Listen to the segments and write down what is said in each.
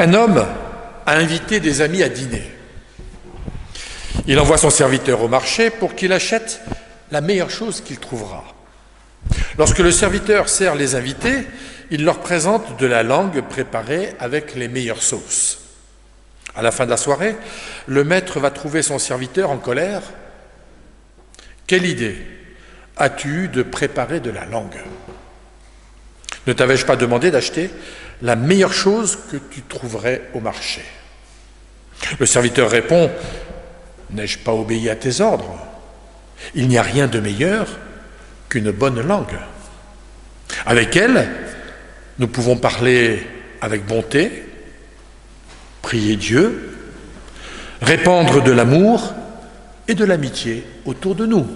Un homme a invité des amis à dîner. Il envoie son serviteur au marché pour qu'il achète la meilleure chose qu'il trouvera. Lorsque le serviteur sert les invités, il leur présente de la langue préparée avec les meilleures sauces. À la fin de la soirée, le maître va trouver son serviteur en colère. « Quelle idée as-tu eu de préparer de la langue ? Ne t'avais-je pas demandé d'acheter la meilleure chose que tu trouverais au marché ?» Le serviteur répond « N'ai-je pas obéi à tes ordres ? Il n'y a rien de meilleur qu'une bonne langue. Avec elle, nous pouvons parler avec bonté, prier Dieu, répandre de l'amour et de l'amitié autour de nous. »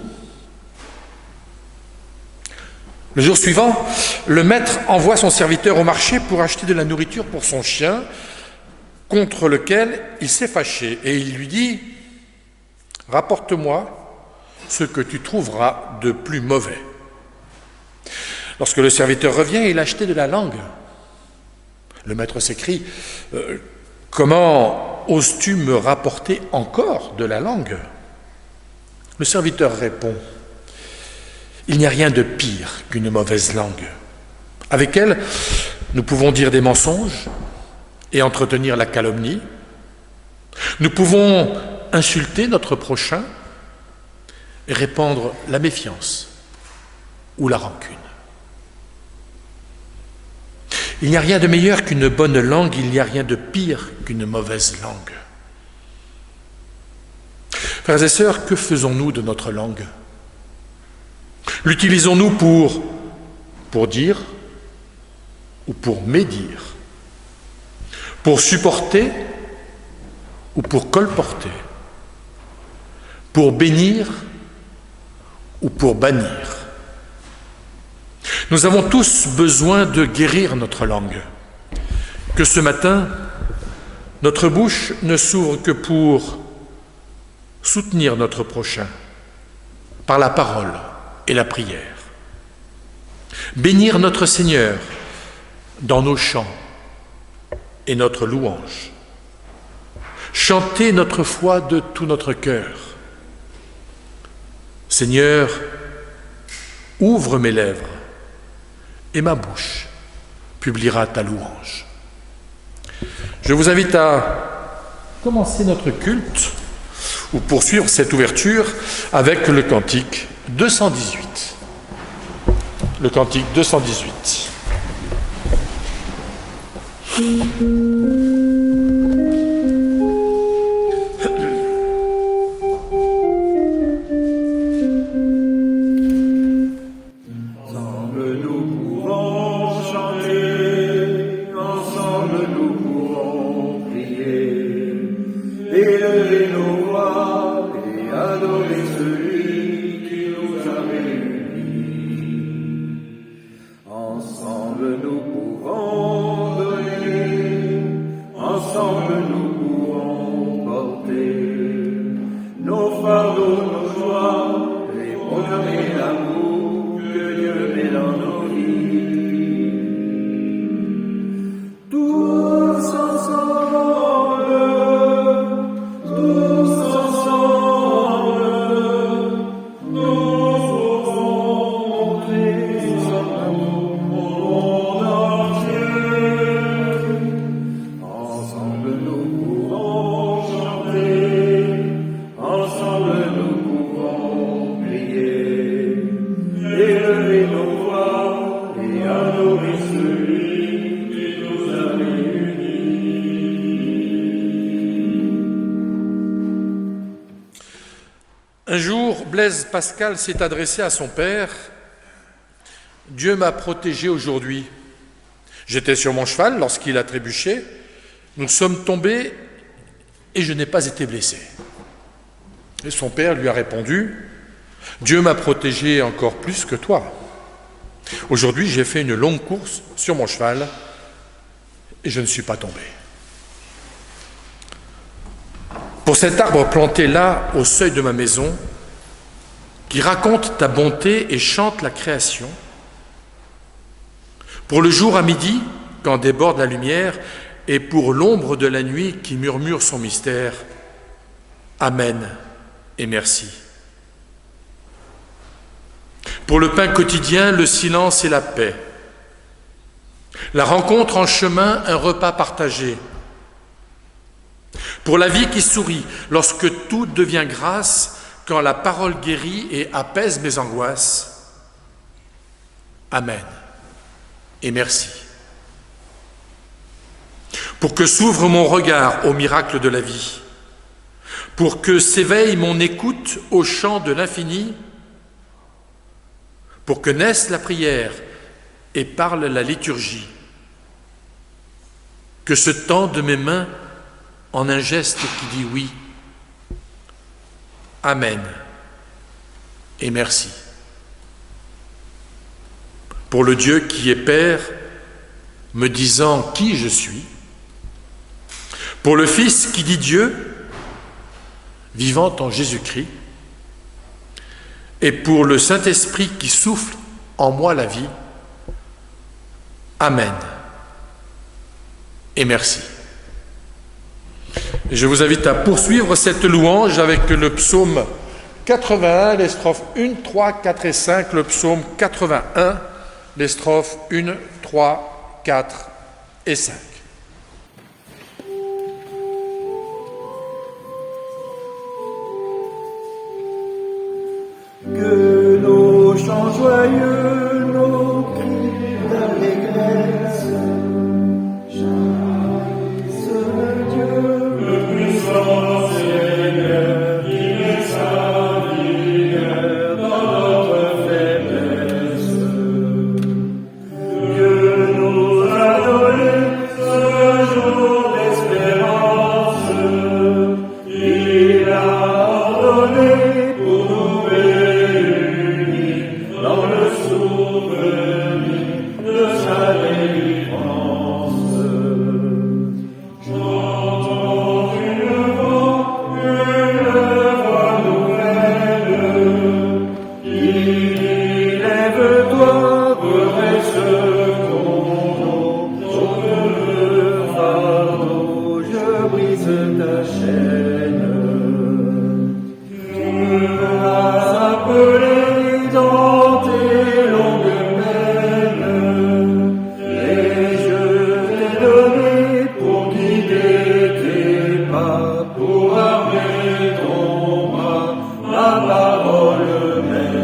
Le jour suivant, le maître envoie son serviteur au marché pour acheter de la nourriture pour son chien, contre lequel il s'est fâché, et il lui dit « Rapporte-moi ce que tu trouveras de plus mauvais. » Lorsque le serviteur revient, il a acheté de la langue. Le maître s'écrie « Comment oses-tu me rapporter encore de la langue ?» Le serviteur répond « Il n'y a rien de pire qu'une mauvaise langue. Avec elle, nous pouvons dire des mensonges et entretenir la calomnie. Nous pouvons insulter notre prochain et répandre la méfiance ou la rancune. Il n'y a rien de meilleur qu'une bonne langue, il n'y a rien de pire qu'une mauvaise langue. » Frères et sœurs, que faisons-nous de notre langue ? L'utilisons-nous pour dire ou pour médire, pour supporter ou pour colporter, pour bénir ou pour bannir? Nous avons tous besoin de guérir notre langue. Que ce matin, notre bouche ne s'ouvre que pour soutenir notre prochain par la parole et la prière. Bénir notre Seigneur dans nos chants et notre louange. Chanter notre foi de tout notre cœur. Seigneur, ouvre mes lèvres et ma bouche publiera ta louange. Je vous invite à commencer notre culte ou poursuivre cette ouverture avec le cantique 218. Le cantique 218. Un jour, Blaise Pascal s'est adressé à son père. « Dieu m'a protégé aujourd'hui. J'étais sur mon cheval lorsqu'il a trébuché. Nous sommes tombés et je n'ai pas été blessé. » Et son père lui a répondu « Dieu m'a protégé encore plus que toi. Aujourd'hui, j'ai fait une longue course sur mon cheval et je ne suis pas tombé. » Pour cet arbre planté là, au seuil de ma maison, qui raconte ta bonté et chante la création, pour le jour à midi, quand déborde la lumière, et pour l'ombre de la nuit qui murmure son mystère. Amen et merci. Pour le pain quotidien, le silence et la paix. La rencontre en chemin, un repas partagé. Pour la vie qui sourit, lorsque tout devient grâce, quand la parole guérit et apaise mes angoisses. Amen et merci. Pour que s'ouvre mon regard au miracle de la vie, pour que s'éveille mon écoute au chant de l'infini, pour que naisse la prière et parle la liturgie, que se tende mes mains en un geste qui dit oui. Amen et merci. Pour le Dieu qui est Père, me disant qui je suis, pour le Fils qui dit Dieu, vivant en Jésus-Christ, et pour le Saint-Esprit qui souffle en moi la vie. Amen et merci. Et je vous invite à poursuivre cette louange avec le psaume 81, les strophes 1, 3, 4 et 5, le psaume 81, les strophes 1, 3, 4 et 5. Que nos chants joyeux, nos cris d'allégresse, jaillissent de Dieu, le puissant Seigneur, qui est sa vigueur dans notre faiblesse. Dieu nous a donné ce jour d'espérance, il a ordonné pour nous dans le souvenir de sa délivrance. J'entends une voix nouvelle, qui dit lève-toi, redresse ton dos, j'ôte le fardeau, je brise ta chaîne. Tu m'as appelé dans tes longues peines, et je t'ai donné pour guider tes pas, pour armer ton bras, la parole même.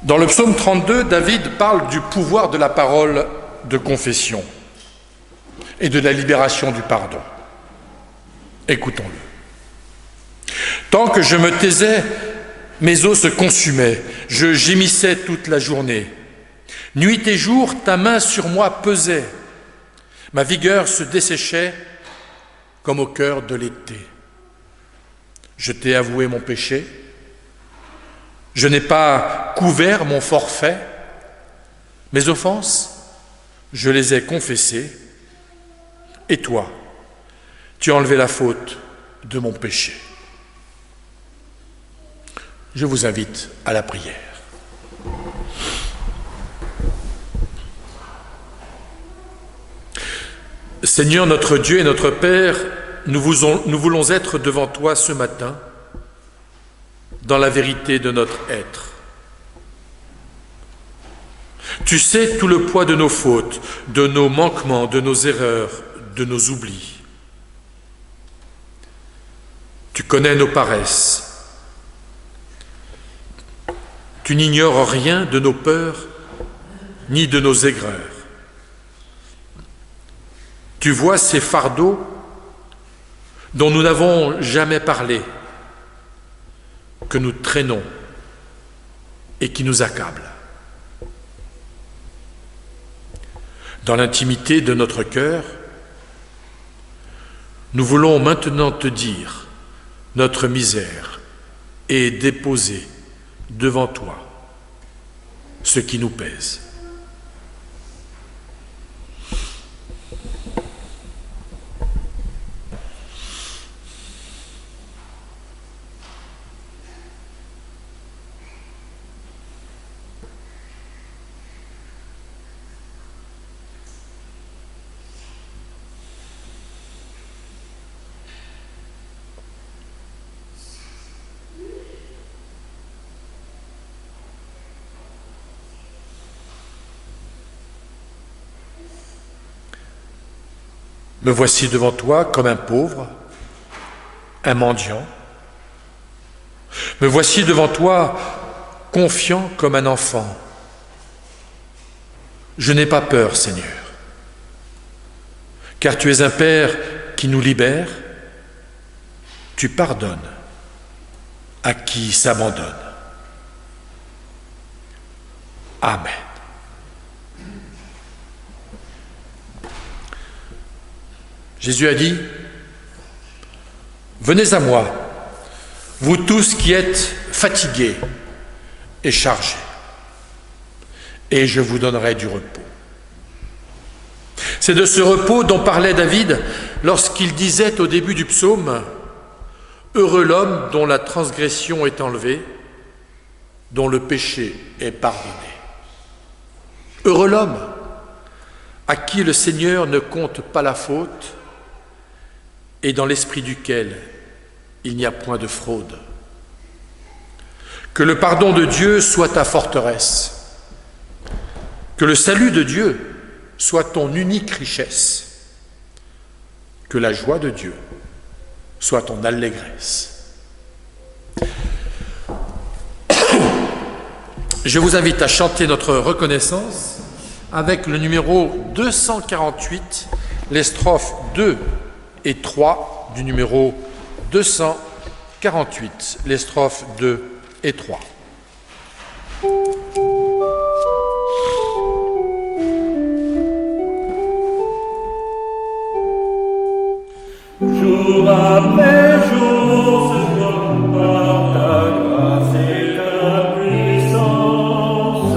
Dans le psaume 32, David parle du pouvoir de la parole de confession et de la libération du pardon. Écoutons-le. Tant que je me taisais, mes os se consumaient, je gémissais toute la journée. Nuit et jour, ta main sur moi pesait, ma vigueur se desséchait comme au cœur de l'été. Je t'ai avoué mon péché, je n'ai pas couvert mon forfait, mes offenses, je les ai confessées, et toi, tu as enlevé la faute de mon péché. Je vous invite à la prière. Seigneur notre Dieu et notre Père, nous voulons être devant toi ce matin, dans la vérité de notre être. Tu sais tout le poids de nos fautes, de nos manquements, de nos erreurs, de nos oublis. Tu connais nos paresses. Tu n'ignores rien de nos peurs, ni de nos aigreurs. Tu vois ces fardeaux dont nous n'avons jamais parlé, que nous traînons et qui nous accablent. Dans l'intimité de notre cœur, nous voulons maintenant te dire notre misère et déposer devant toi ce qui nous pèse. Me voici devant toi comme un pauvre, un mendiant. Me voici devant toi confiant comme un enfant. Je n'ai pas peur, Seigneur, car tu es un Père qui nous libère. Tu pardonnes à qui s'abandonne. Amen. Jésus a dit, « Venez à moi, vous tous qui êtes fatigués et chargés, et je vous donnerai du repos. » C'est de ce repos dont parlait David lorsqu'il disait au début du psaume, « Heureux l'homme dont la transgression est enlevée, dont le péché est pardonné. » Heureux l'homme à qui le Seigneur ne compte pas la faute, et dans l'esprit duquel il n'y a point de fraude. Que le pardon de Dieu soit ta forteresse, que le salut de Dieu soit ton unique richesse, que la joie de Dieu soit ton allégresse. Je vous invite à chanter notre reconnaissance avec le numéro 248, les strophes 2 et 3 du numéro 248, les strophes 2 et 3. Jour après jour, Seigneur, par ta grâce et ta puissance,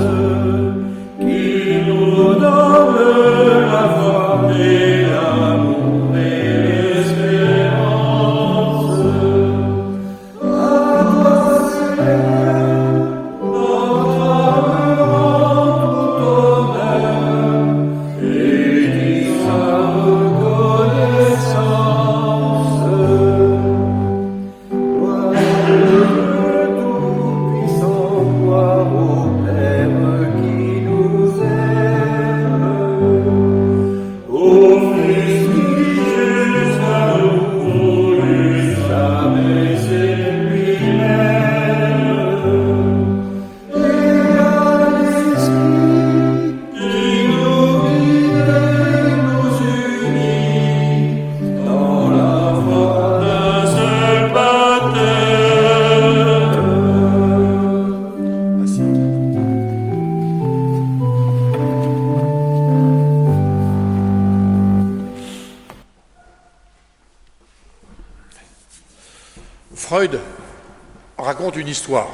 qui nous donne la foi et l'amour et l'espérance. À toi, Seigneur, notre âme rend tout honneur, et dit sa reconnaissance. Freud raconte une histoire,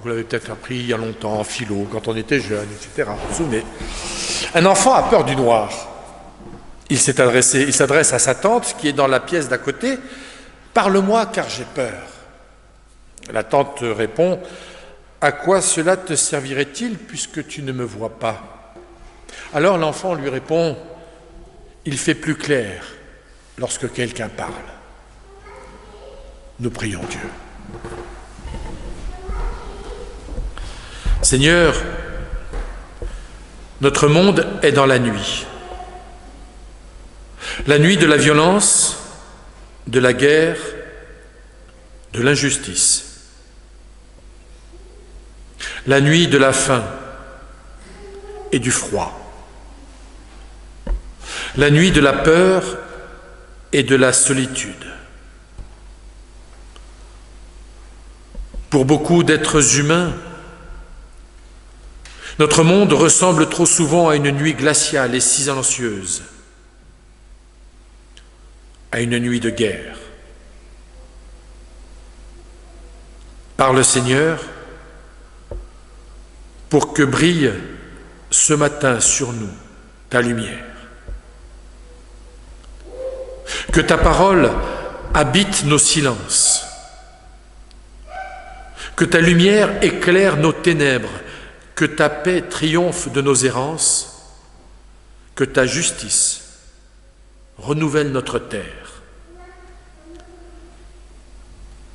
vous l'avez peut-être appris il y a longtemps en philo, quand on était jeune, etc. Vous vous souvenez ? Un enfant a peur du noir. Il s'adresse à sa tante qui est dans la pièce d'à côté. « Parle-moi car j'ai peur. » La tante répond « À quoi cela te servirait-il puisque tu ne me vois pas ?» Alors l'enfant lui répond « Il fait plus clair lorsque quelqu'un parle. » Nous prions Dieu. Seigneur, notre monde est dans la nuit. La nuit de la violence, de la guerre, de l'injustice. La nuit de la faim et du froid. La nuit de la peur et de la solitude. Pour beaucoup d'êtres humains, notre monde ressemble trop souvent à une nuit glaciale et silencieuse, à une nuit de guerre. Par le Seigneur, pour que brille ce matin sur nous ta lumière. Que ta parole habite nos silences. Que ta lumière éclaire nos ténèbres. Que ta paix triomphe de nos errances. Que ta justice renouvelle notre terre.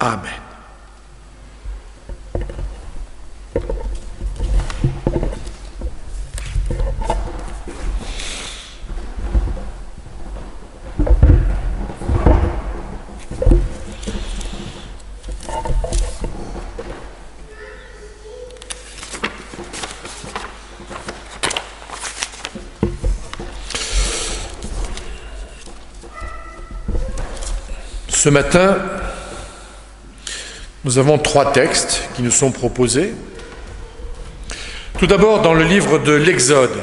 Amen. Ce matin, nous avons 3 textes qui nous sont proposés. Tout d'abord, dans le livre de l'Exode,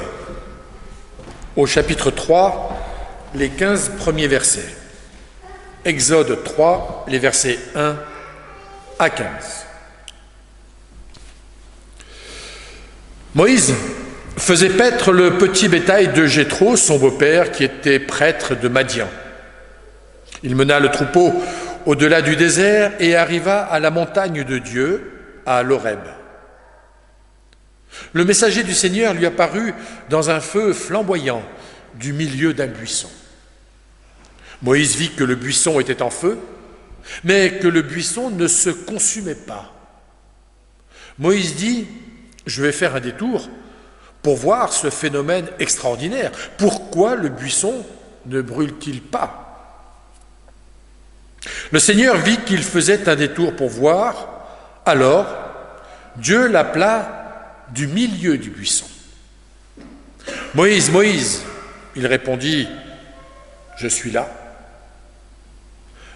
au chapitre 3, les 15 premiers versets. Exode 3, les versets 1 à 15. Moïse faisait paître le petit bétail de Jéthro, son beau-père, qui était prêtre de Madian. Il mena le troupeau au-delà du désert et arriva à la montagne de Dieu, à l'Horeb. Le messager du Seigneur lui apparut dans un feu flamboyant du milieu d'un buisson. Moïse vit que le buisson était en feu, mais que le buisson ne se consumait pas. Moïse dit : « Je vais faire un détour pour voir ce phénomène extraordinaire. Pourquoi le buisson ne brûle-t-il pas ? » Le Seigneur vit qu'il faisait un détour pour voir, alors Dieu l'appela du milieu du buisson. « Moïse, Moïse !» Il répondit : « Je suis là. »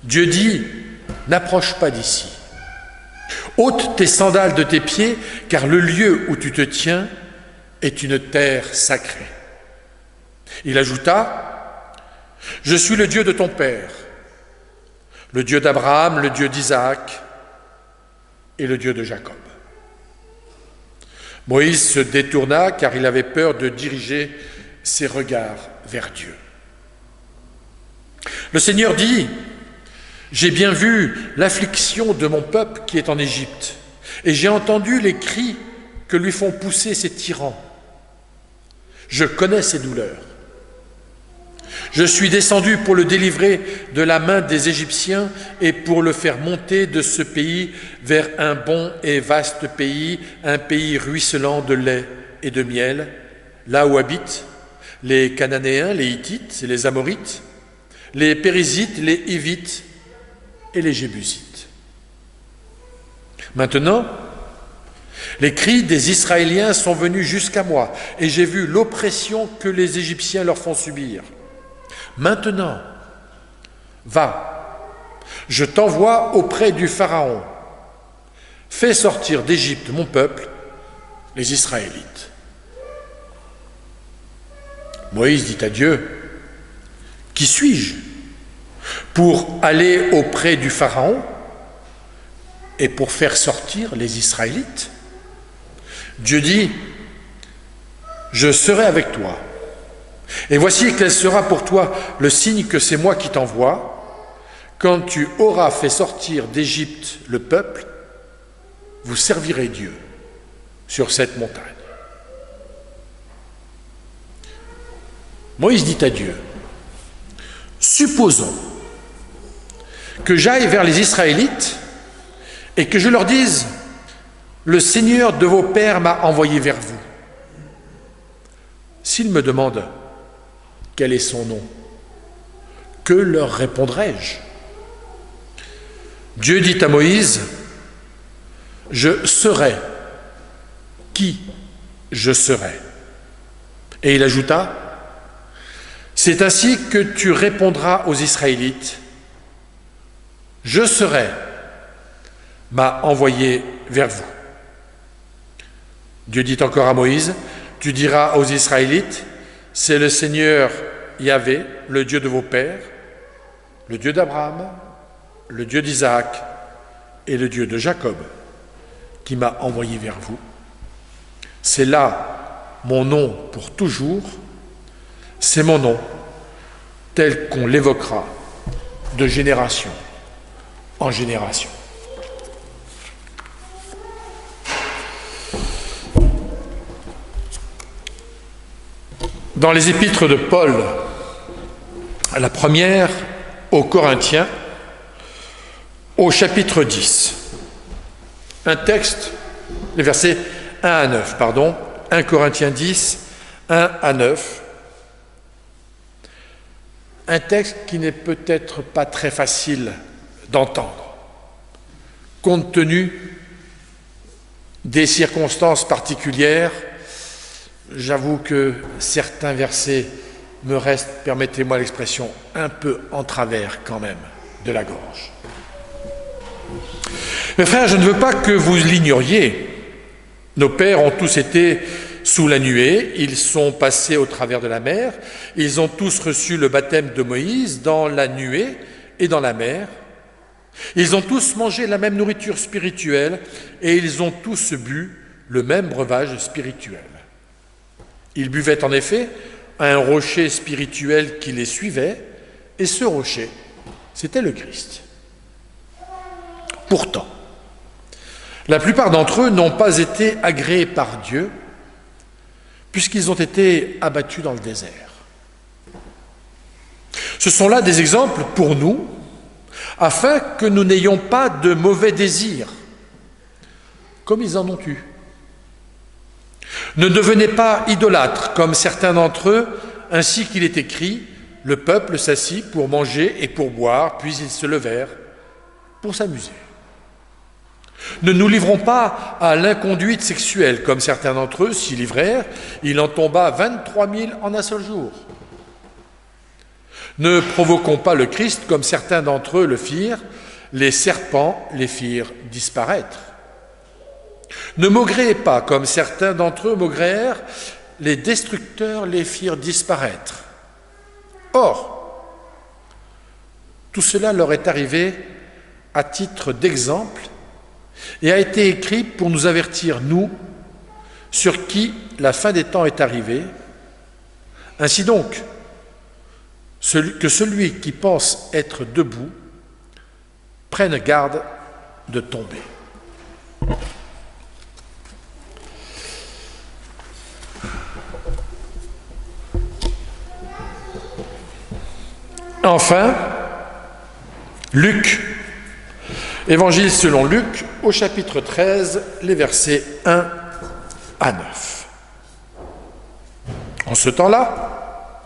Dieu dit : « N'approche pas d'ici. Ôte tes sandales de tes pieds, car le lieu où tu te tiens est une terre sacrée. » Il ajouta : « Je suis le Dieu de ton père, le Dieu d'Abraham, le Dieu d'Isaac et le Dieu de Jacob. » Moïse se détourna car il avait peur de diriger ses regards vers Dieu. Le Seigneur dit : « J'ai bien vu l'affliction de mon peuple qui est en Égypte, et j'ai entendu les cris que lui font pousser ses tyrans. Je connais ses douleurs. Je suis descendu pour le délivrer de la main des Égyptiens et pour le faire monter de ce pays vers un bon et vaste pays, un pays ruisselant de lait et de miel, là où habitent les Cananéens, les Hittites et les Amorites, les Périzites, les Hivites et les Jébusites. Maintenant, les cris des Israéliens sont venus jusqu'à moi et j'ai vu l'oppression que les Égyptiens leur font subir. Maintenant, va, je t'envoie auprès du Pharaon. Fais sortir d'Égypte mon peuple, les Israélites. » Moïse dit à Dieu : « Qui suis-je pour aller auprès du Pharaon et pour faire sortir les Israélites ? » Dieu dit : « Je serai avec toi. Et voici quel sera pour toi le signe que c'est moi qui t'envoie. Quand tu auras fait sortir d'Égypte le peuple, vous servirez Dieu sur cette montagne. » Moïse dit à Dieu : « Supposons que j'aille vers les Israélites et que je leur dise : le Seigneur de vos pères m'a envoyé vers vous. S'ils me demandent quel est son nom, que leur répondrai-je ? Dieu dit à Moïse : je serai qui je serai. Et il ajouta : c'est ainsi que tu répondras aux Israélites : je serai m'a envoyé vers vous. Dieu dit encore à Moïse : tu diras aux Israélites : c'est le Seigneur Yahvé, le Dieu de vos pères, le Dieu d'Abraham, le Dieu d'Isaac et le Dieu de Jacob, qui m'a envoyé vers vous. C'est là mon nom pour toujours, c'est mon nom tel qu'on l'évoquera de génération en génération. Dans les épîtres de Paul, la première aux Corinthiens, au chapitre 10, un texte, les versets 1 à 9, 1 Corinthiens 10, 1 à 9, un texte qui n'est peut-être pas très facile d'entendre, compte tenu des circonstances particulières. J'avoue que certains versets me restent, permettez-moi l'expression, un peu en travers quand même de la gorge. Mes frères, je ne veux pas que vous l'ignoriez. Nos pères ont tous été sous la nuée, ils sont passés au travers de la mer, ils ont tous reçu le baptême de Moïse dans la nuée et dans la mer. Ils ont tous mangé la même nourriture spirituelle et ils ont tous bu le même breuvage spirituel. Ils buvaient en effet à un rocher spirituel qui les suivait, et ce rocher, c'était le Christ. Pourtant, la plupart d'entre eux n'ont pas été agréés par Dieu, puisqu'ils ont été abattus dans le désert. Ce sont là des exemples pour nous, afin que nous n'ayons pas de mauvais désirs, comme ils en ont eu. Ne devenez pas idolâtres, comme certains d'entre eux, ainsi qu'il est écrit, le peuple s'assit pour manger et pour boire, puis ils se levèrent pour s'amuser. Ne nous livrons pas à l'inconduite sexuelle, comme certains d'entre eux s'y livrèrent, il en tomba 23 000 en un seul jour. Ne provoquons pas le Christ, comme certains d'entre eux le firent, les serpents les firent disparaître. Ne maugréez pas, comme certains d'entre eux maugréèrent, les destructeurs les firent disparaître. Or, tout cela leur est arrivé à titre d'exemple et a été écrit pour nous avertir, nous, sur qui la fin des temps est arrivée. Ainsi donc, que celui qui pense être debout prenne garde de tomber. Enfin, Luc, Évangile selon Luc, au chapitre 13, les versets 1 à 9. En ce temps-là,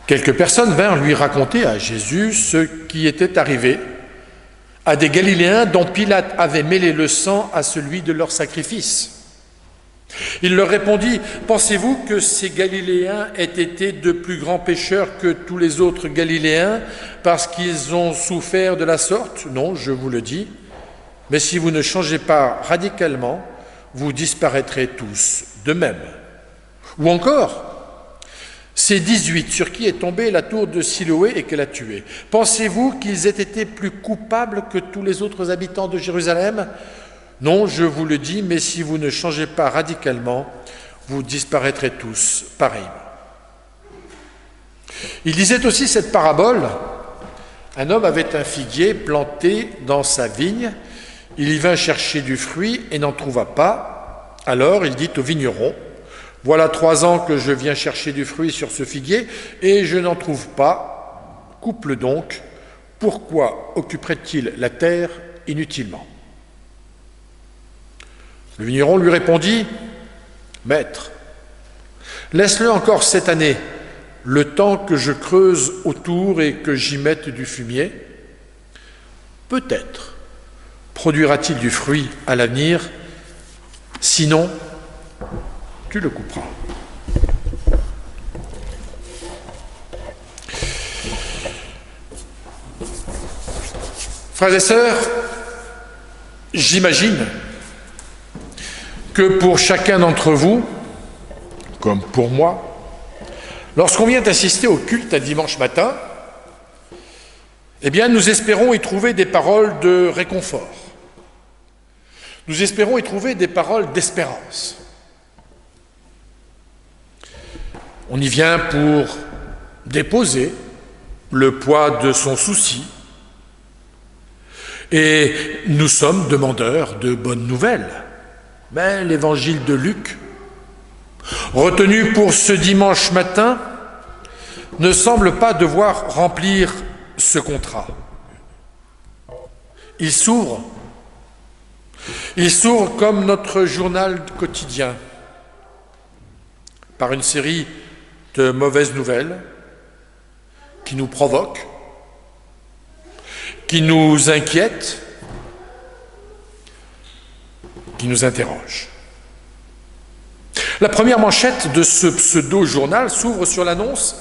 quelques personnes vinrent lui raconter à Jésus ce qui était arrivé à des Galiléens dont Pilate avait mêlé le sang à celui de leur sacrifice. Il leur répondit, « Pensez-vous que ces Galiléens aient été de plus grands pécheurs que tous les autres Galiléens parce qu'ils ont souffert de la sorte? Non, je vous le dis. Mais si vous ne changez pas radicalement, vous disparaîtrez tous de même. » Ou encore, ces 18 sur qui est tombée la tour de Siloé et qu'elle a tué. Pensez-vous qu'ils aient été plus coupables que tous les autres habitants de Jérusalem? Non, je vous le dis, mais si vous ne changez pas radicalement, vous disparaîtrez tous pareillement. Il disait aussi cette parabole. Un homme avait un figuier planté dans sa vigne. Il y vint chercher du fruit et n'en trouva pas. Alors il dit au vigneron, « Voilà 3 ans que je viens chercher du fruit sur ce figuier et je n'en trouve pas. Coupe-le donc. Pourquoi occuperait-il la terre inutilement ?» Le vigneron lui répondit, « Maître, laisse-le encore cette année, le temps que je creuse autour et que j'y mette du fumier. Peut-être produira-t-il du fruit à l'avenir, sinon tu le couperas. » Frères et sœurs, j'imagine que pour chacun d'entre vous, comme pour moi, lorsqu'on vient assister au culte un dimanche matin, eh bien, nous espérons y trouver des paroles de réconfort. Nous espérons y trouver des paroles d'espérance. On y vient pour déposer le poids de son souci. Et nous sommes demandeurs de bonnes nouvelles. Mais l'évangile de Luc, retenu pour ce dimanche matin, ne semble pas devoir remplir ce contrat. Il s'ouvre comme notre journal quotidien, par une série de mauvaises nouvelles qui nous provoquent, qui nous inquiètent, qui nous interrogent. La première manchette de ce pseudo-journal s'ouvre sur l'annonce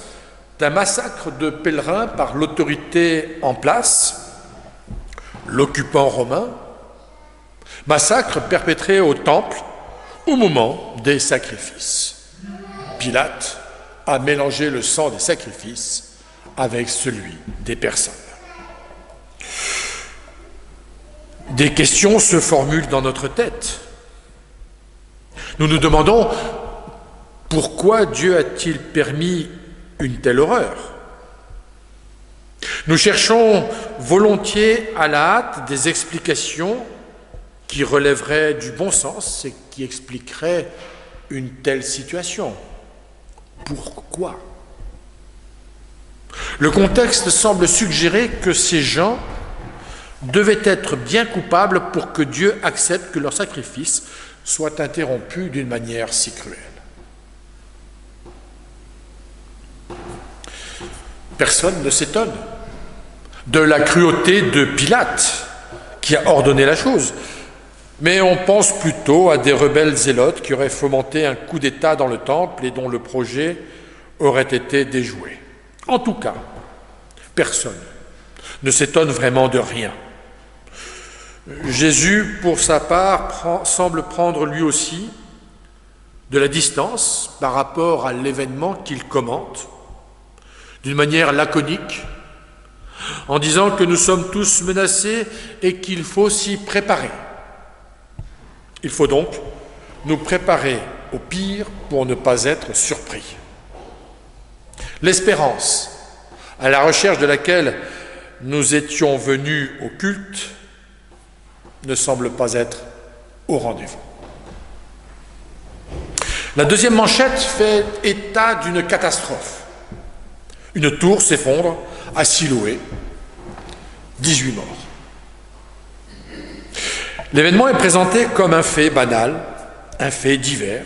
d'un massacre de pèlerins par l'autorité en place, l'occupant romain, massacre perpétré au temple au moment des sacrifices. Pilate a mélangé le sang des sacrifices avec celui des personnes. Des questions se formulent dans notre tête. Nous nous demandons pourquoi Dieu a-t-il permis une telle horreur ? Nous cherchons volontiers à la hâte des explications qui relèveraient du bon sens et qui expliqueraient une telle situation. Pourquoi ? Le contexte semble suggérer que ces gens devaient être bien coupables pour que Dieu accepte que leur sacrifice soit interrompu d'une manière si cruelle. Personne ne s'étonne de la cruauté de Pilate qui a ordonné la chose, mais on pense plutôt à des rebelles zélotes qui auraient fomenté un coup d'État dans le temple et dont le projet aurait été déjoué. En tout cas, personne ne s'étonne vraiment de rien. Jésus, pour sa part, semble prendre lui aussi de la distance par rapport à l'événement qu'il commente, d'une manière laconique, en disant que nous sommes tous menacés et qu'il faut s'y préparer. Il faut donc nous préparer au pire pour ne pas être surpris. L'espérance, à la recherche de laquelle nous étions venus au culte, ne semble pas être au rendez-vous. La deuxième manchette fait état d'une catastrophe. Une tour s'effondre à Siloé, 18 morts. L'événement est présenté comme un fait banal, un fait divers.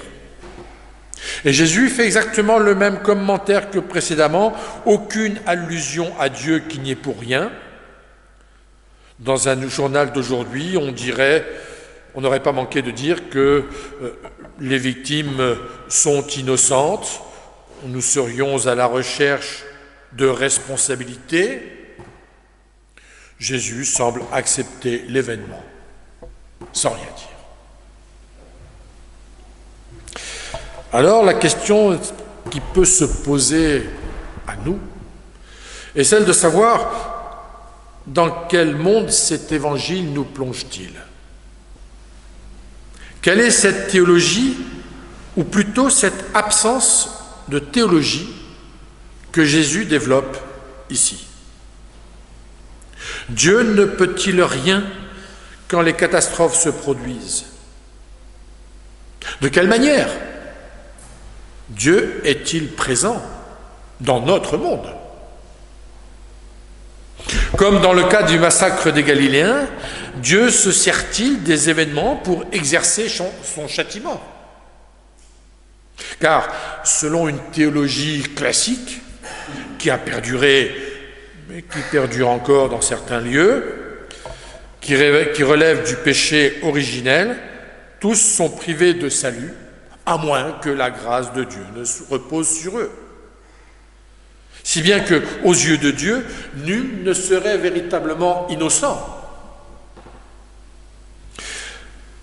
Et Jésus fait exactement le même commentaire que précédemment, aucune allusion à Dieu qui n'y est pour rien. Dans un journal d'aujourd'hui, on n'aurait pas manqué de dire que les victimes sont innocentes, nous serions à la recherche de responsabilité. Jésus semble accepter l'événement sans rien dire. Alors la question qui peut se poser à nous est celle de savoir dans quel monde cet évangile nous plonge-t-il ? Quelle est cette théologie, ou plutôt cette absence de théologie que Jésus développe ici ? Dieu ne peut-il rien quand les catastrophes se produisent ? De quelle manière Dieu est-il présent dans notre monde ? Comme dans le cas du massacre des Galiléens, Dieu se sert-il des événements pour exercer son châtiment ? Car selon une théologie classique, qui a perduré, mais qui perdure encore dans certains lieux, qui relève du péché originel, tous sont privés de salut, à moins que la grâce de Dieu ne repose sur eux. Si bien que, aux yeux de Dieu, nul ne serait véritablement innocent.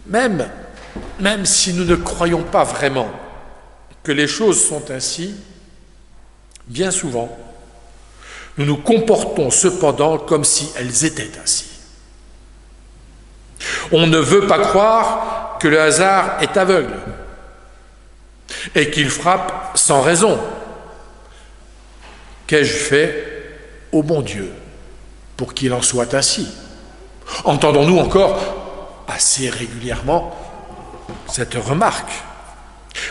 Même si nous ne croyons pas vraiment que les choses sont ainsi, bien souvent, nous nous comportons cependant comme si elles étaient ainsi. On ne veut pas croire que le hasard est aveugle et qu'il frappe sans raison Qu'ai-je fait au bon Dieu pour qu'il en soit ainsi? Entendons-nous encore assez régulièrement cette remarque,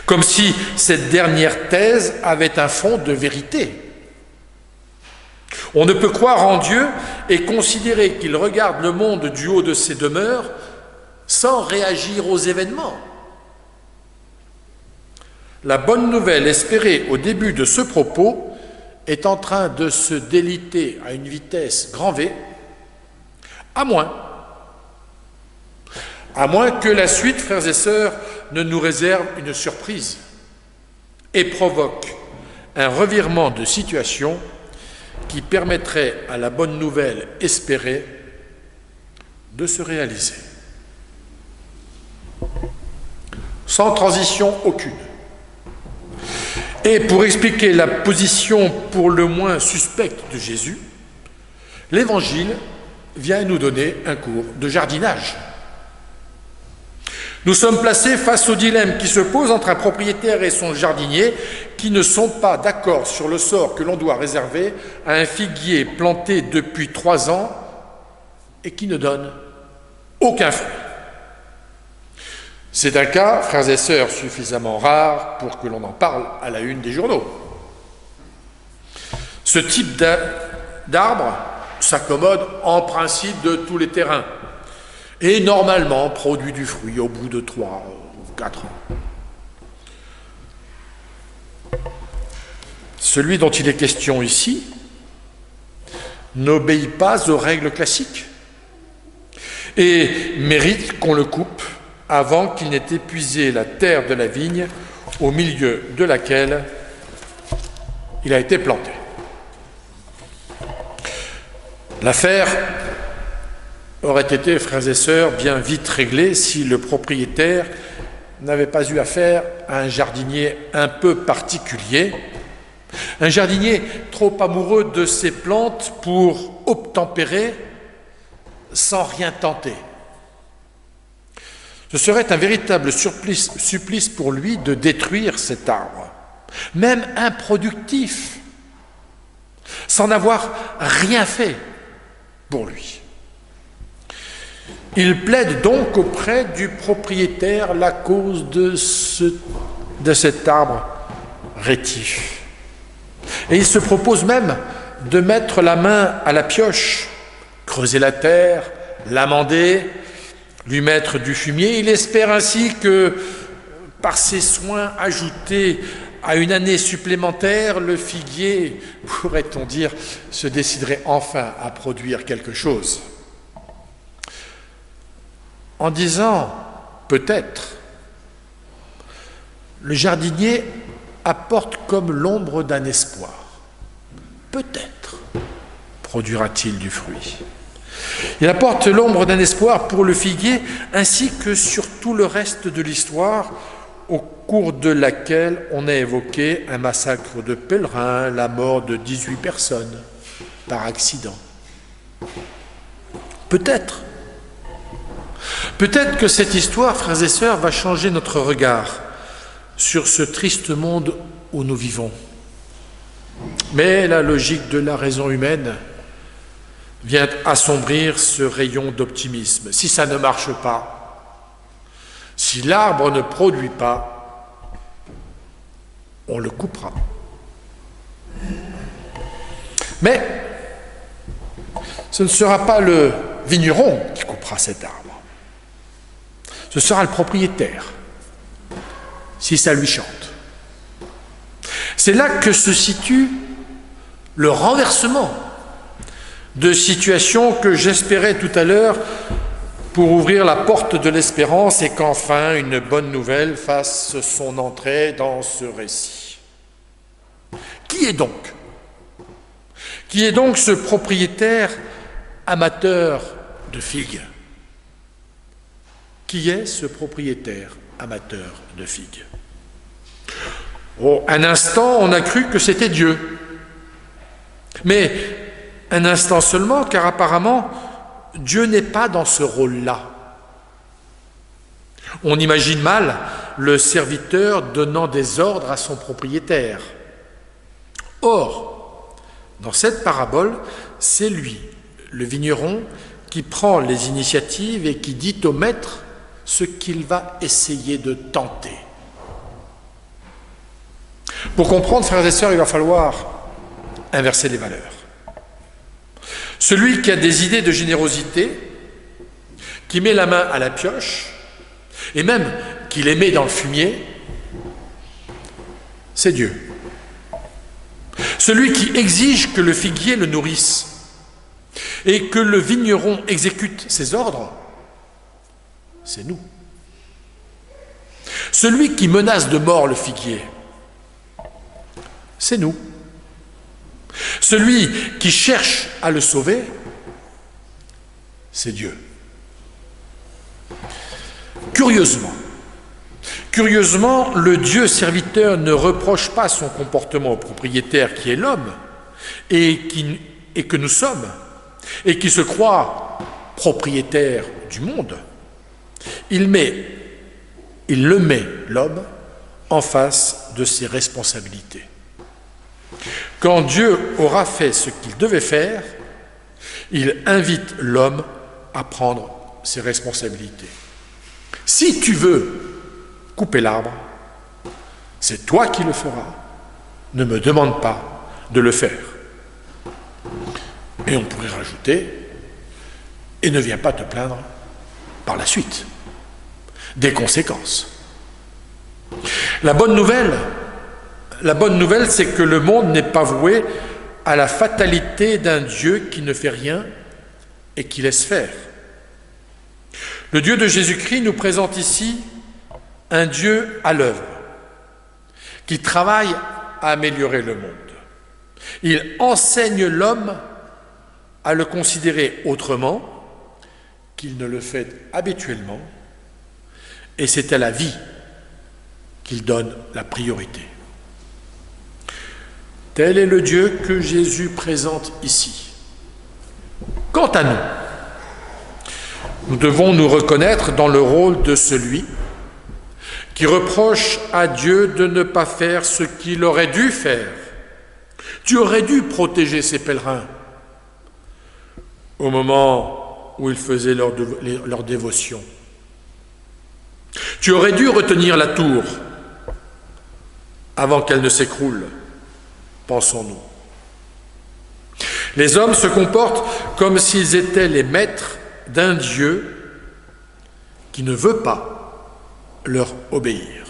comme si cette dernière thèse avait un fond de vérité. On ne peut croire en Dieu et considérer qu'il regarde le monde du haut de ses demeures sans réagir aux événements. La bonne nouvelle espérée au début de ce propos est en train de se déliter à une vitesse grand V, à moins que la suite, frères et sœurs, ne nous réserve une surprise et provoque un revirement de situation qui permettrait à la bonne nouvelle espérée de se réaliser. Sans transition aucune. Et pour expliquer la position pour le moins suspecte de Jésus, l'Évangile vient nous donner un cours de jardinage. Nous sommes placés face au dilemme qui se pose entre un propriétaire et son jardinier qui ne sont pas d'accord sur le sort que l'on doit réserver à un figuier planté depuis 3 ans et qui ne donne aucun fruit. C'est un cas, frères et sœurs, suffisamment rare pour que l'on en parle à la une des journaux. Ce type d'arbre s'accommode en principe de tous les terrains et normalement produit du fruit au bout de 3 ou 4 ans. Celui dont il est question ici n'obéit pas aux règles classiques et mérite qu'on le coupe avant qu'il n'ait épuisé la terre de la vigne au milieu de laquelle il a été planté. L'affaire aurait été, frères et sœurs, bien vite réglée si le propriétaire n'avait pas eu affaire à un jardinier un peu particulier, un jardinier trop amoureux de ses plantes pour obtempérer sans rien tenter. Ce serait un véritable supplice pour lui de détruire cet arbre, même improductif, sans n'avoir rien fait pour lui. Il plaide donc auprès du propriétaire la cause de cet arbre rétif. Et il se propose même de mettre la main à la pioche, creuser la terre, l'amender, lui mettre du fumier. Il espère ainsi que, par ses soins ajoutés à une année supplémentaire, le figuier, pourrait-on dire, se déciderait enfin à produire quelque chose. En disant « peut-être », le jardinier apporte comme l'ombre d'un espoir. Peut-être produira-t-il du fruit. Il apporte l'ombre d'un espoir pour le figuier ainsi que sur tout le reste de l'histoire au cours de laquelle on a évoqué un massacre de pèlerins, la mort de 18 personnes par accident. Peut-être que cette histoire, frères et sœurs, va changer notre regard sur ce triste monde où nous vivons. Mais la logique de la raison humaine vient assombrir ce rayon d'optimisme. Si ça ne marche pas, si l'arbre ne produit pas, on le coupera. Mais ce ne sera pas le vigneron qui coupera cet arbre. Ce sera le propriétaire, si ça lui chante. C'est là que se situe le renversement de situation que j'espérais tout à l'heure pour ouvrir la porte de l'espérance et qu'enfin une bonne nouvelle fasse son entrée dans ce récit. Qui est donc ce propriétaire amateur de figues? Qui est ce propriétaire amateur de figues? Oh, un instant, on a cru que c'était Dieu. Mais un instant seulement, car apparemment, Dieu n'est pas dans ce rôle-là. On imagine mal le serviteur donnant des ordres à son propriétaire. Or, Dans cette parabole, c'est lui, le vigneron, qui prend les initiatives et qui dit au maître ce qu'il va essayer de tenter. Pour comprendre, frères et sœurs, il va falloir inverser les valeurs. Celui qui a des idées de générosité, qui met la main à la pioche, et même qui les met dans le fumier, c'est Dieu. Celui qui exige que le figuier le nourrisse et que le vigneron exécute ses ordres, c'est nous. Celui qui menace de mort le figuier, c'est nous. Celui qui cherche à le sauver, c'est Dieu. Curieusement, le Dieu serviteur ne reproche pas son comportement au propriétaire qui est l'homme et que nous sommes, et qui se croit propriétaire du monde. Il le met, l'homme, en face de ses responsabilités. Quand Dieu aura fait ce qu'il devait faire, il invite l'homme à prendre ses responsabilités. Si tu veux couper l'arbre, c'est toi qui le feras. Ne me demande pas de le faire. Et on pourrait rajouter, et ne viens pas te plaindre par la suite des conséquences. La bonne nouvelle, c'est que le monde n'est pas voué à la fatalité d'un Dieu qui ne fait rien et qui laisse faire. Le Dieu de Jésus-Christ nous présente ici un Dieu à l'œuvre, qui travaille à améliorer le monde. Il enseigne l'homme à le considérer autrement qu'il ne le fait habituellement, et c'est à la vie qu'il donne la priorité. Tel est le Dieu que Jésus présente ici. Quant à nous, nous devons nous reconnaître dans le rôle de celui qui reproche à Dieu de ne pas faire ce qu'il aurait dû faire. Tu aurais dû protéger ces pèlerins au moment où ils faisaient leur dévotion. Tu aurais dû retenir la tour avant qu'elle ne s'écroule, pensons-nous. Les hommes se comportent comme s'ils étaient les maîtres d'un Dieu qui ne veut pas leur obéir.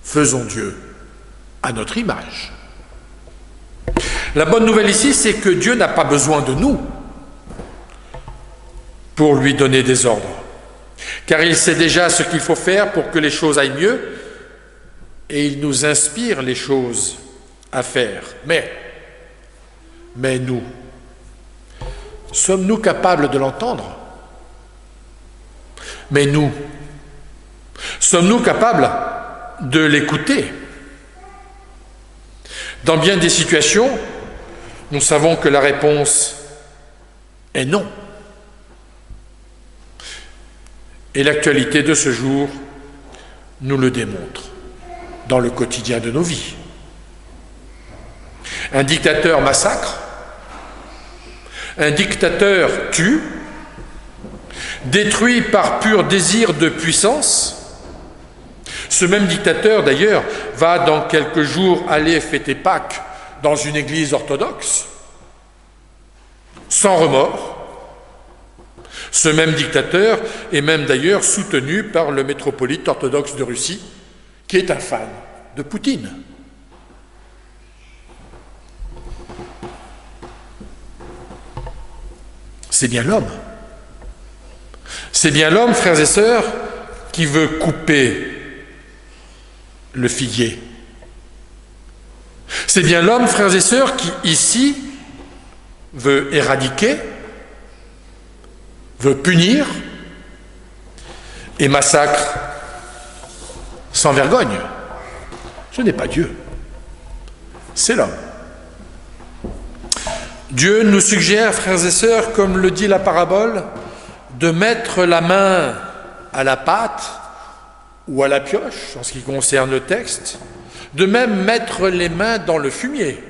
Faisons Dieu à notre image. La bonne nouvelle ici, c'est que Dieu n'a pas besoin de nous pour lui donner des ordres, car il sait déjà ce qu'il faut faire pour que les choses aillent mieux, et il nous inspire les choses à faire. Mais nous, sommes-nous capables de l'entendre? Mais nous, sommes-nous capables de l'écouter? Dans bien des situations, nous savons que la réponse est non. Et l'actualité de ce jour nous le démontre dans le quotidien de nos vies. Un dictateur massacre, un dictateur tue, détruit par pur désir de puissance. Ce même dictateur, d'ailleurs, va dans quelques jours aller fêter Pâques dans une église orthodoxe, sans remords. Ce même dictateur est même d'ailleurs soutenu par le métropolite orthodoxe de Russie, qui est un fan de Poutine. C'est bien l'homme. C'est bien l'homme, frères et sœurs, qui veut couper le figuier. C'est bien l'homme, frères et sœurs, qui, ici, veut éradiquer, veut punir et massacre sans vergogne. Ce n'est pas Dieu, c'est l'homme. Dieu nous suggère, frères et sœurs, comme le dit la parabole, de mettre la main à la pâte ou à la pioche, en ce qui concerne le texte, de même mettre les mains dans le fumier,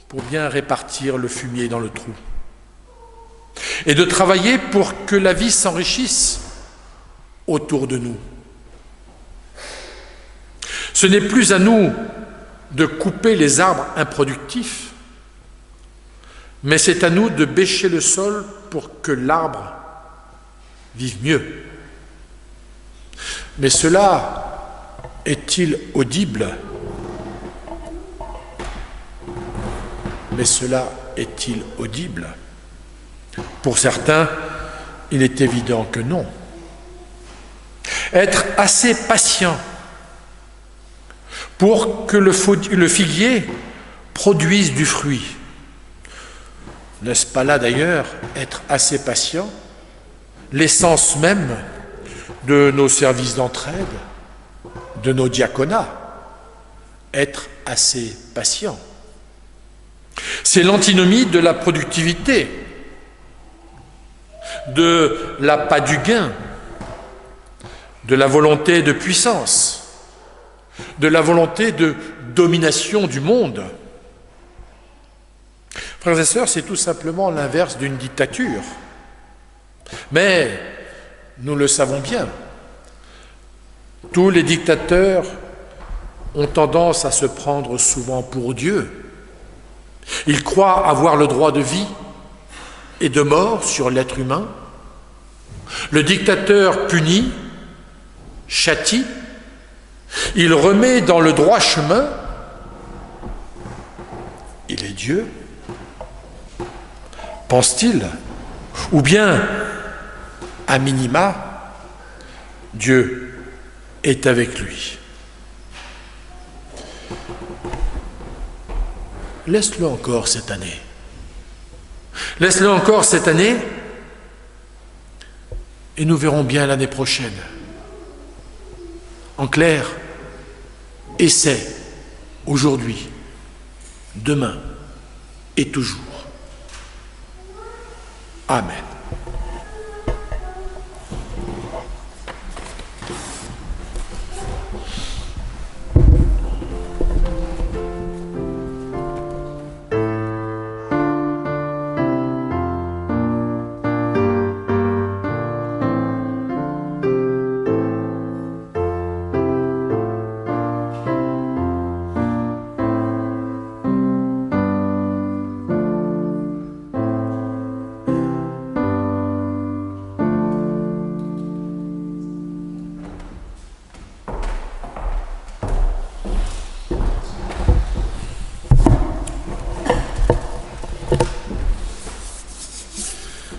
pour bien répartir le fumier dans le trou et de travailler pour que la vie s'enrichisse autour de nous. Ce n'est plus à nous de couper les arbres improductifs, mais c'est à nous de bêcher le sol pour que l'arbre vive mieux. Mais cela est-il audible? Mais cela est-il audible? Pour certains, il est évident que non. Être assez patient pour que le figuier produise du fruit. N'est-ce pas là d'ailleurs être assez patient, l'essence même de nos services d'entraide, de nos diaconats? Être assez patient. C'est l'antinomie de la productivité, de l'appât du gain, de la volonté de puissance, de la volonté de domination du monde. Frères et sœurs, c'est tout simplement l'inverse d'une dictature. Mais nous le savons bien, tous les dictateurs ont tendance à se prendre souvent pour Dieu. Ils croient avoir le droit de vie et de mort sur l'être humain. Le dictateur punit, châtie, il remet dans le droit chemin. Il est Dieu, pense-t-il, ou bien, à minima, Dieu est avec lui. Laisse-le encore cette année. Laisse-le encore cette année et nous verrons bien l'année prochaine. En clair, essaie aujourd'hui, demain et toujours. Amen.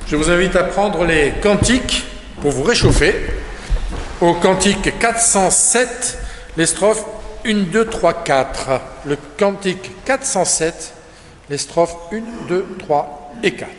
Je vous invite à prendre les cantiques pour vous réchauffer. Au cantique 407, les strophes 1, 2, 3, 4. Le cantique 407, les strophes 1, 2, 3 et 4.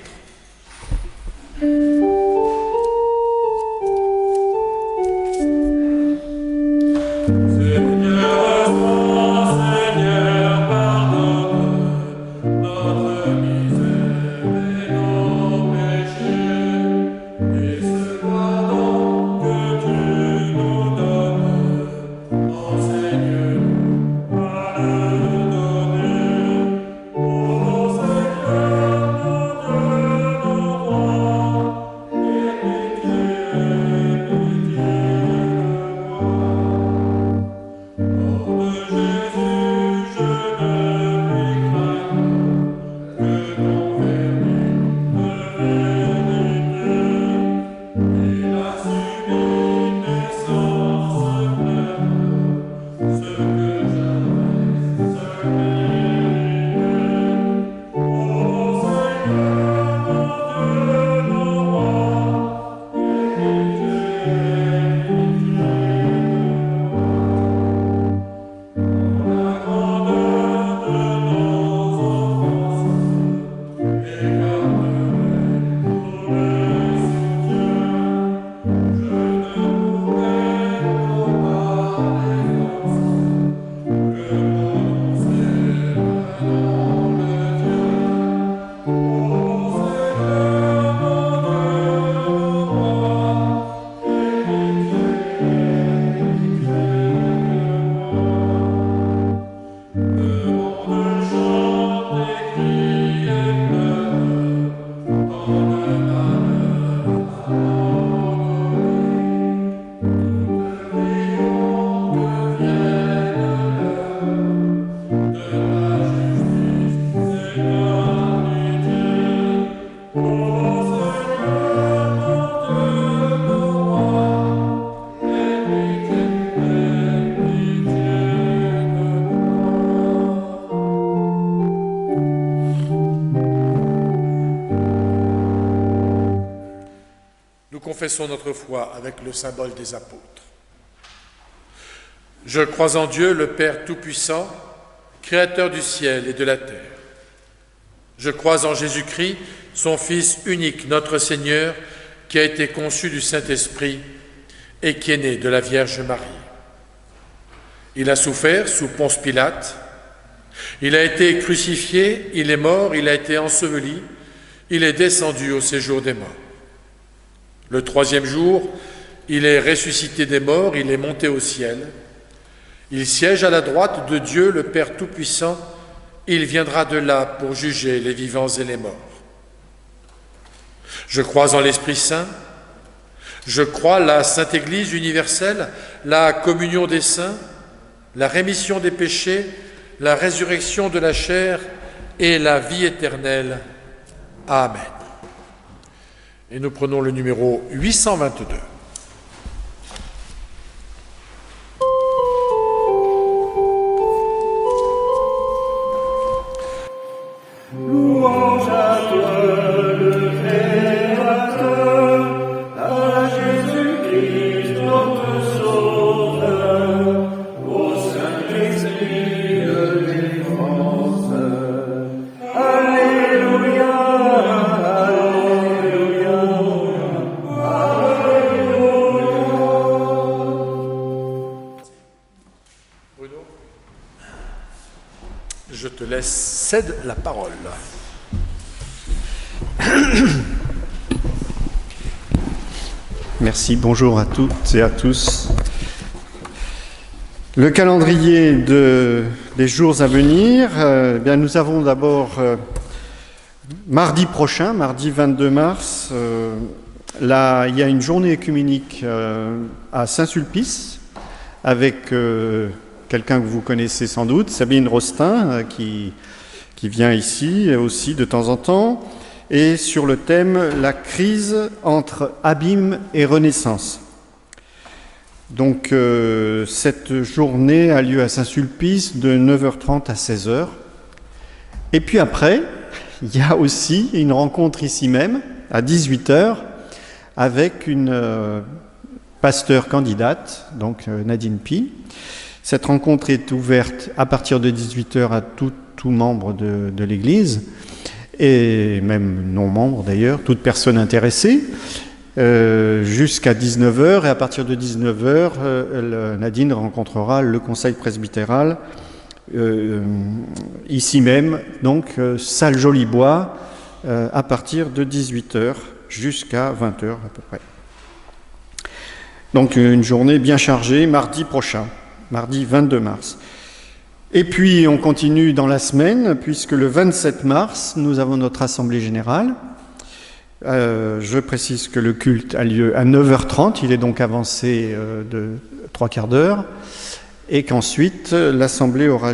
nous confessons notre foi avec le symbole des apôtres. Je crois en Dieu, le Père Tout-Puissant, Créateur du ciel et de la terre. Je crois en Jésus-Christ, son Fils unique, notre Seigneur, qui a été conçu du Saint-Esprit et qui est né de la Vierge Marie. Il a souffert sous Ponce Pilate, il a été crucifié, il est mort, il a été enseveli, il est descendu au séjour des morts. Le troisième jour, il est ressuscité des morts, il est monté au ciel. Il siège à la droite de Dieu, le Père Tout-Puissant. Il viendra de là pour juger les vivants et les morts. Je crois en l'Esprit Saint. Je crois la Sainte Église universelle, la communion des saints, la rémission des péchés, la résurrection de la chair et la vie éternelle. Amen. Et nous prenons le numéro 822. Louange à toi, le Créateur, à Jésus-Christ, notre Sauveur, au Saint-Esprit de défense. Alléluia, Alléluia, Alléluia. Bruno, je te cède la parole. Merci, bonjour à toutes et à tous. Le calendrier des jours à venir, bien, nous avons d'abord mardi prochain, mardi 22 mars, là, il y a une journée œcuménique à Saint-Sulpice avec quelqu'un que vous connaissez sans doute, Sabine Rostin, qui vient ici aussi de temps en temps, et sur le thème « La crise entre abîme et renaissance ». Donc cette journée a lieu à Saint-Sulpice de 9h30 à 16h. Et puis après, il y a aussi une rencontre ici même, à 18h, avec une pasteur candidate, donc Nadine Pi. Cette rencontre est ouverte à partir de 18h à tout membre de l'Église, et même non-membre d'ailleurs, toute personne intéressée, jusqu'à 19h, et à partir de 19h, Nadine rencontrera le conseil presbytéral, ici même, donc salle Jolibois, à partir de 18h jusqu'à 20h à peu près. Donc une journée bien chargée, mardi prochain, mardi 22 mars. Et puis on continue dans la semaine, puisque le 27 mars, nous avons notre assemblée générale. Je précise que le culte a lieu à 9h30, il est donc avancé de 3/4 d'heure, et qu'ensuite l'assemblée aura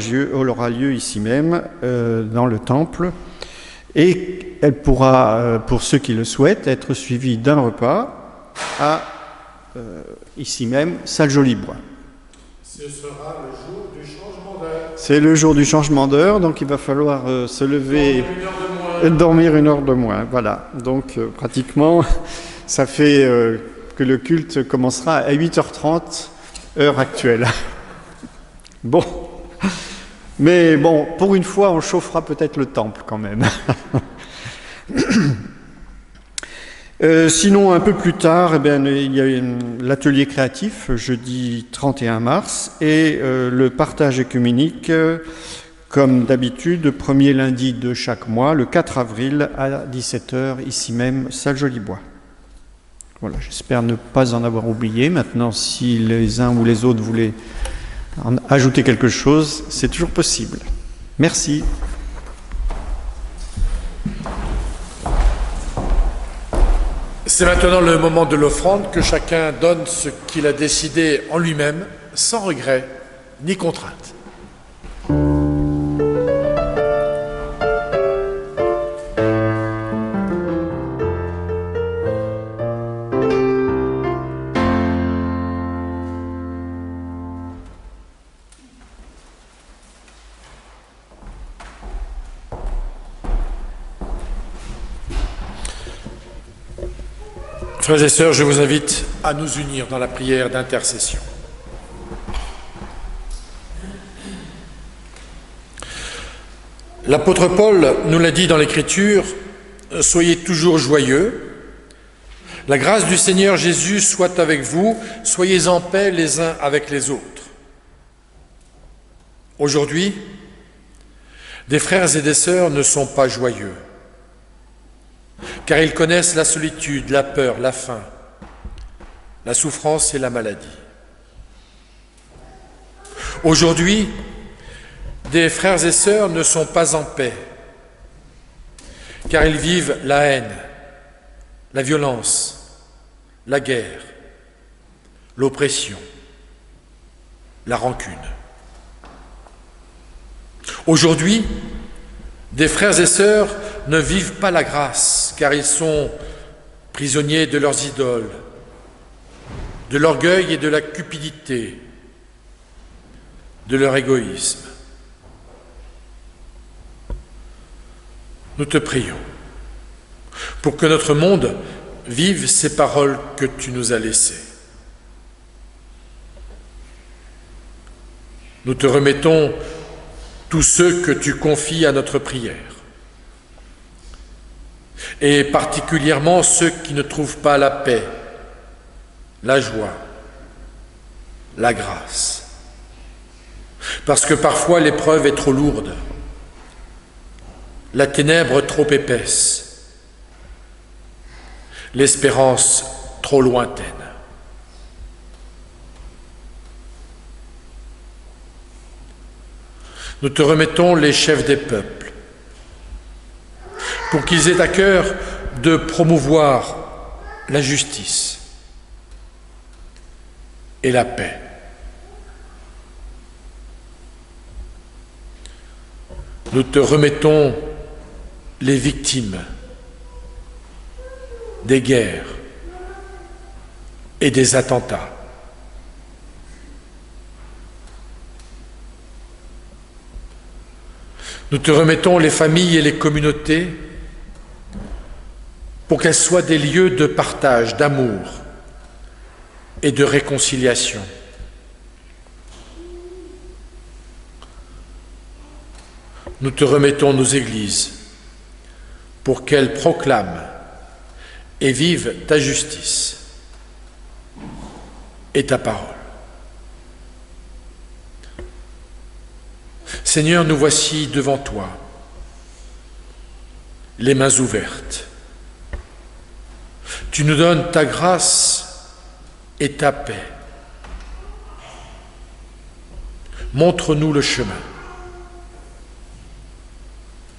lieu ici même, dans le temple, et elle pourra, pour ceux qui le souhaitent, être suivie d'un repas à, ici même, salle Jolibois. Ce sera le jour du changement d'heure. C'est le jour du changement d'heure, donc il va falloir se lever, dormir 1 heure de moins. Voilà, donc pratiquement, ça fait que le culte commencera à 8h30, heure actuelle. Bon, mais bon, pour une fois, on chauffera peut-être le temple quand même. Sinon, un peu plus tard, eh bien, il y a l'atelier créatif, jeudi 31 mars, et le partage œcuménique, comme d'habitude, premier lundi de chaque mois, le 4 avril à 17h, ici même, salle Jolibois. Voilà, j'espère ne pas en avoir oublié. Maintenant, si les uns ou les autres voulaient en ajouter quelque chose, c'est toujours possible. Merci. C'est maintenant le moment de l'offrande, que chacun donne ce qu'il a décidé en lui-même, sans regret ni contrainte. Frères et sœurs, je vous invite à nous unir dans la prière d'intercession. L'apôtre Paul nous l'a dit dans l'Écriture, « Soyez toujours joyeux. La grâce du Seigneur Jésus soit avec vous. Soyez en paix les uns avec les autres. » Aujourd'hui, des frères et des sœurs ne sont pas joyeux, car ils connaissent la solitude, la peur, la faim, la souffrance et la maladie. Aujourd'hui, des frères et sœurs ne sont pas en paix, car ils vivent la haine, la violence, la guerre, l'oppression, la rancune. Aujourd'hui, des frères et sœurs ne vivent pas la grâce, car ils sont prisonniers de leurs idoles, de l'orgueil et de la cupidité, de leur égoïsme. Nous te prions pour que notre monde vive ces paroles que tu nous as laissées. Nous te remettons tous ceux que tu confies à notre prière, et particulièrement ceux qui ne trouvent pas la paix, la joie, la grâce, parce que parfois l'épreuve est trop lourde, la ténèbre trop épaisse, l'espérance trop lointaine. Nous te remettons les chefs des peuples, pour qu'ils aient à cœur de promouvoir la justice et la paix. Nous te remettons les victimes des guerres et des attentats. Nous te remettons les familles et les communautés pour qu'elles soient des lieux de partage, d'amour et de réconciliation. Nous te remettons nos églises pour qu'elles proclament et vivent ta justice et ta parole. Seigneur, nous voici devant toi, les mains ouvertes. Tu nous donnes ta grâce et ta paix. Montre-nous le chemin.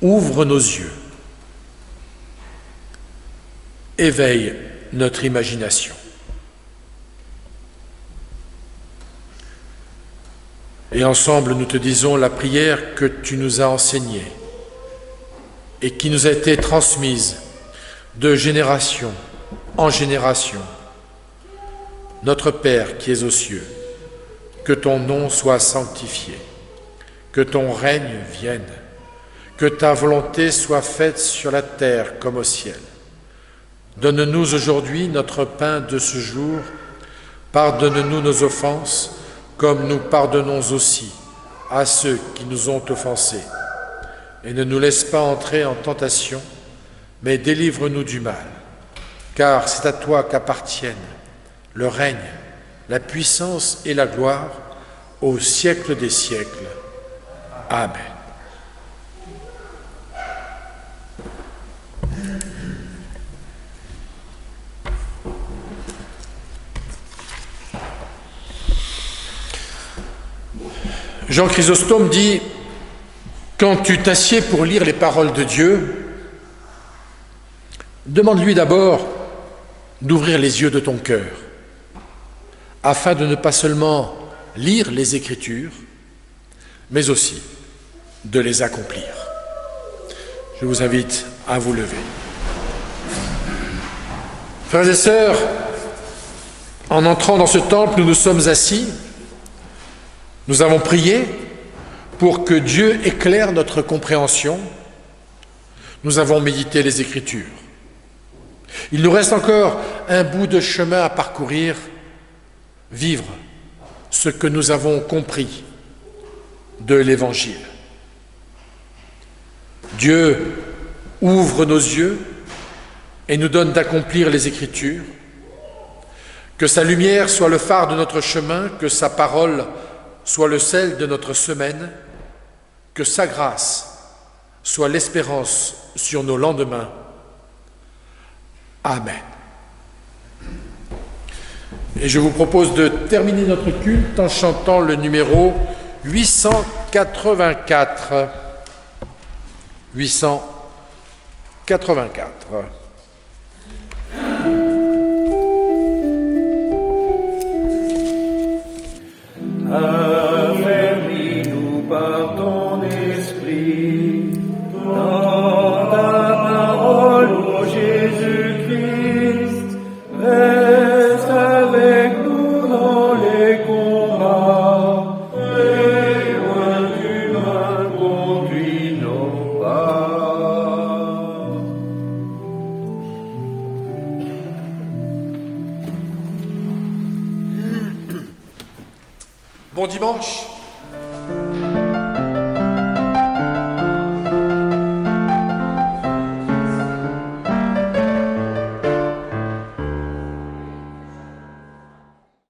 Ouvre nos yeux. Éveille notre imagination. Et ensemble, nous te disons la prière que tu nous as enseignée et qui nous a été transmise de génération en génération. Notre Père qui es aux cieux, que ton nom soit sanctifié, que ton règne vienne, que ta volonté soit faite sur la terre comme au ciel. Donne-nous aujourd'hui notre pain de ce jour. Pardonne-nous nos offenses, comme nous pardonnons aussi à ceux qui nous ont offensés. Et ne nous laisse pas entrer en tentation, mais délivre-nous du mal. Car c'est à toi qu'appartiennent le règne, la puissance et la gloire au siècle des siècles. Amen. Jean Chrysostome dit « Quand tu t'assieds pour lire les paroles de Dieu, demande-lui d'abord d'ouvrir les yeux de ton cœur, afin de ne pas seulement lire les Écritures, mais aussi de les accomplir. » Je vous invite à vous lever. Frères et sœurs, en entrant dans ce temple, nous nous sommes assis. Nous avons prié pour que Dieu éclaire notre compréhension. Nous avons médité les Écritures. Il nous reste encore un bout de chemin à parcourir, vivre ce que nous avons compris de l'Évangile. Dieu ouvre nos yeux et nous donne d'accomplir les Écritures. Que sa lumière soit le phare de notre chemin, que sa parole soit le sel de notre semaine, que sa grâce soit l'espérance sur nos lendemains. Amen. Et je vous propose de terminer notre culte en chantant le numéro 884. 884. Affermis-nous par ton esprit, dans ta parole, ô Jésus-Christ, reste avec nous dans les combats, et loin du mal conduis nos pas. Bon dimanche.